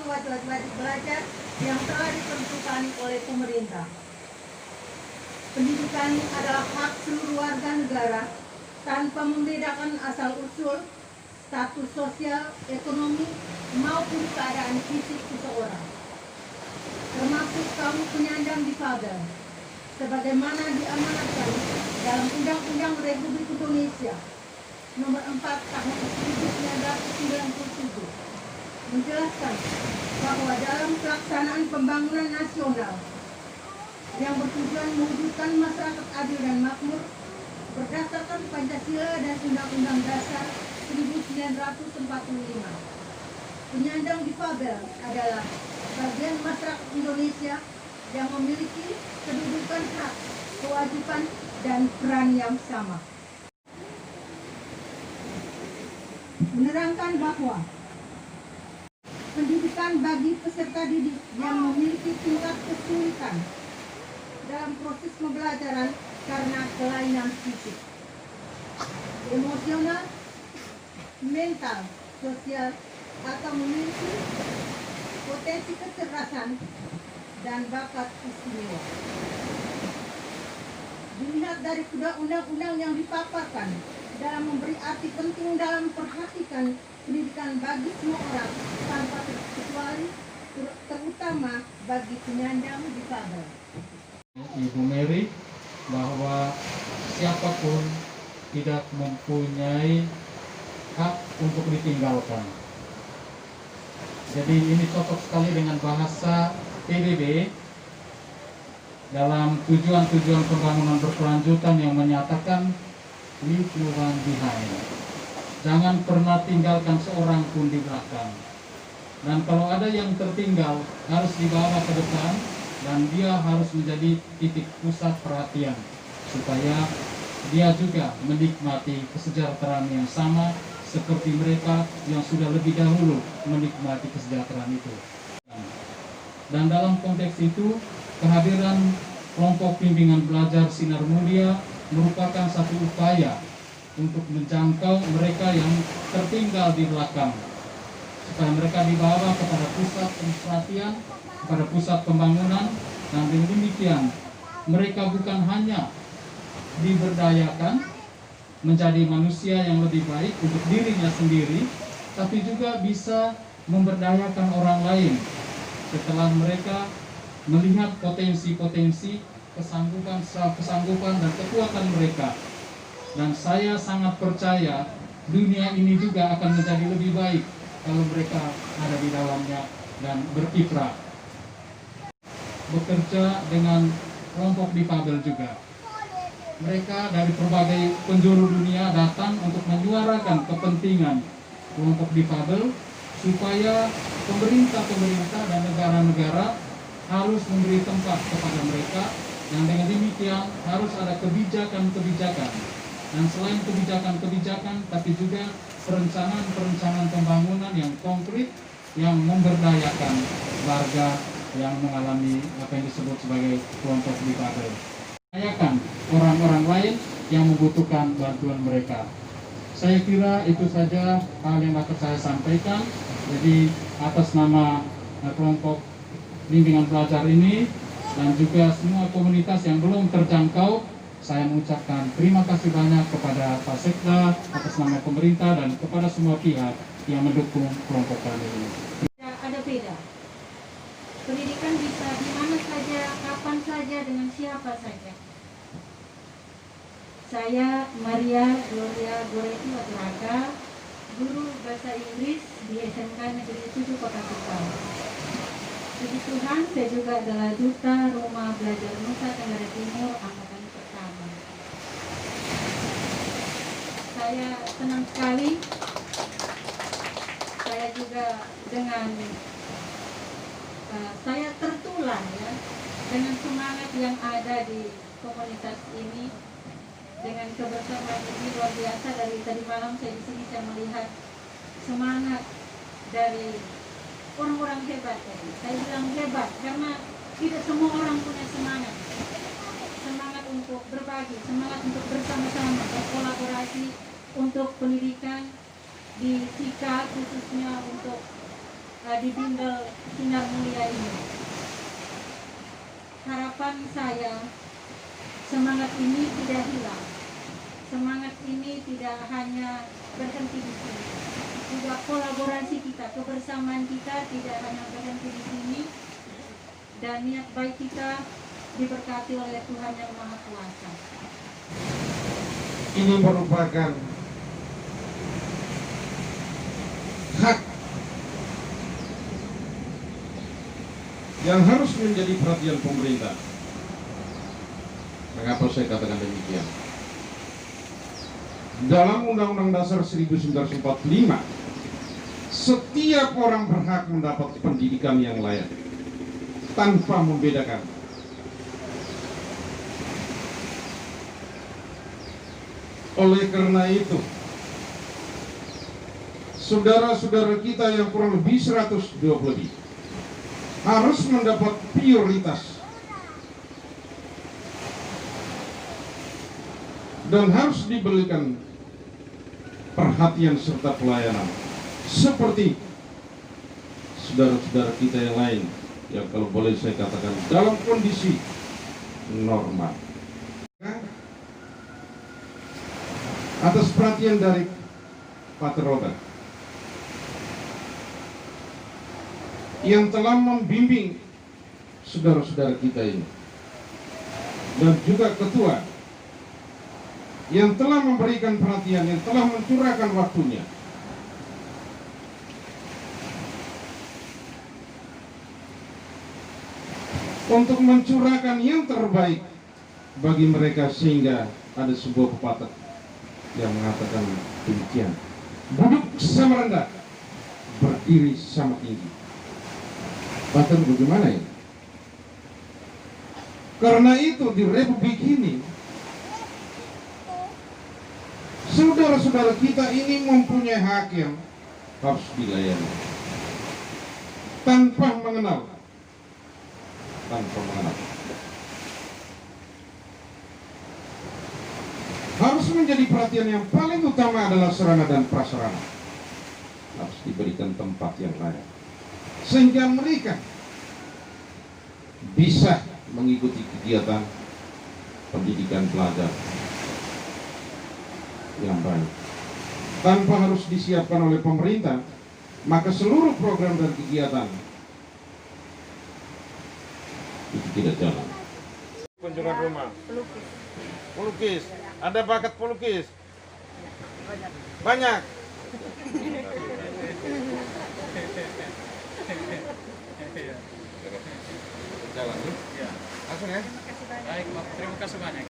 wajib belajar yang telah ditentukan oleh pemerintah. Pendidikan adalah hak seluruh warga negara tanpa membedakan asal-usul, status sosial, ekonomi, maupun keadaan fisik seseorang, termasuk kaum penyandang difabel, sebagaimana diamanatkan dalam Undang-Undang Republik Indonesia Nomor 4 Tahun 1997, menjelaskan bahwa dalam pelaksanaan pembangunan nasional yang bertujuan mewujudkan masyarakat adil dan makmur berdasarkan Pancasila dan Undang-Undang Dasar 1945. Penyandang difabel adalah bagian masyarakat Indonesia yang memiliki kedudukan hak, kewajiban, dan peran yang sama. Menerangkan bahwa pendidikan bagi peserta didik yang memiliki tingkat kesulitan dalam proses pembelajaran karena kelainan fisik, emosional, mental, sosial, atau memiliki potensi kecerdasan dan bakat istimewa. Dilihat dari kedua undang-undang yang dipaparkan dalam memberi arti penting dalam memperhatikan pendidikan bagi semua orang tanpa terkecuali, terutama bagi penyandang difabel. Ibu Mary, bahwa siapapun tidak mempunyai hak untuk ditinggalkan. Jadi ini cocok sekali dengan bahasa PBB dalam tujuan-tujuan pembangunan berkelanjutan yang menyatakan leave no one behind. Jangan pernah tinggalkan seorang pun di belakang. Dan kalau ada yang tertinggal harus dibawa ke depan dan dia harus menjadi titik pusat perhatian supaya dia juga menikmati kesejahteraan yang sama seperti mereka yang sudah lebih dahulu menikmati kesejahteraan itu. Dan dalam konteks itu, kehadiran kelompok bimbingan belajar Sinar Mulia merupakan satu upaya untuk menjangkau mereka yang tertinggal di belakang, supaya mereka dibawa kepada pusat perhatian, kepada pusat pembangunan, dan dengan demikian mereka bukan hanya diberdayakan menjadi manusia yang lebih baik untuk dirinya sendiri, tapi juga bisa memberdayakan orang lain setelah mereka melihat potensi-potensi kesanggupan dan kekuatan mereka. Dan saya sangat percaya dunia ini juga akan menjadi lebih baik kalau mereka ada di dalamnya dan berkiprah. Bekerja dengan kelompok difabel juga. Mereka dari berbagai penjuru dunia datang untuk menyuarakan kepentingan kelompok difabel supaya pemerintah dan negara-negara harus memberi tempat kepada mereka, dan dengan demikian harus ada kebijakan-kebijakan, dan selain kebijakan-kebijakan tapi juga perencanaan pembangunan yang konkret yang memberdayakan warga yang mengalami apa yang disebut sebagai kelompok difabel, memberdayakan orang-orang lain yang membutuhkan bantuan mereka. Saya kira itu saja hal yang dapat saya sampaikan. Jadi atas nama kelompok bimbingan belajar ini dan juga semua komunitas yang belum terjangkau, saya mengucapkan terima kasih banyak kepada Pak Sekda atas nama pemerintah dan kepada semua pihak yang mendukung kelompok kami ini. Ada beda. Pendidikan bisa di mana saja, kapan saja, dengan siapa saja. Saya Maria Gloria Goretti Wadraga, guru bahasa Inggris di SMK Negeri 7 Kota Tegal. Puji Tuhan, saya juga adalah Duta Rumah Belajar Nusa Tenggara Timur angkatan pertama. Saya senang sekali. Saya juga saya tertular ya dengan semangat yang ada di komunitas ini, dengan kebersamaan ini luar biasa. Dari tadi malam saya di sini saya melihat semangat dari orang-orang hebat. Saya bilang hebat karena tidak semua orang punya semangat untuk berbagi, semangat untuk bersama-sama berkolaborasi untuk pendidikan di Sika, khususnya untuk di bimbel sinar mulia ini. Harapan saya, semangat ini tidak hilang. Semangat ini tidak hanya berhenti di sini. Juga kolaborasi kita, kebersamaan kita tidak hanya berhenti di sini. Dan niat baik kita diberkati oleh Tuhan Yang Maha Kuasa. Ini merupakan hak yang harus menjadi perhatian pemerintah. Mengapa saya katakan demikian? Dalam Undang-Undang Dasar 1945, setiap orang berhak mendapat pendidikan yang layak tanpa membedakan. Oleh karena itu, saudara-saudara kita yang kurang lebih 120 lebih harus mendapat prioritas dan harus diberikan perhatian serta pelayanan seperti saudara-saudara kita yang lain yang kalau boleh saya katakan dalam kondisi normal. Atas perhatian dari Pater Robert yang telah membimbing saudara-saudara kita ini, dan juga ketua yang telah memberikan perhatian, yang telah mencurahkan waktunya untuk mencurahkan yang terbaik bagi mereka, sehingga ada sebuah pepatah yang mengatakan demikian: duduk sama rendah, berdiri sama tinggi. Bahkan bagaimana ya? Karena itu di Republik ini, saudara-saudara kita ini mempunyai hak yang harus dilayani tanpa mengenal. Harus menjadi perhatian yang paling utama adalah sarana dan prasarana harus diberikan tempat yang layak, sehingga mereka bisa mengikuti kegiatan pendidikan pelajar yang baik. Tanpa harus disiapkan oleh pemerintah, maka seluruh program dan kegiatan itu tidak jalan. Kunjungan rumah. Pelukis. Ada bakat pelukis? Banyak. Jalan. Langsung ya. Baik, terima kasih banyak.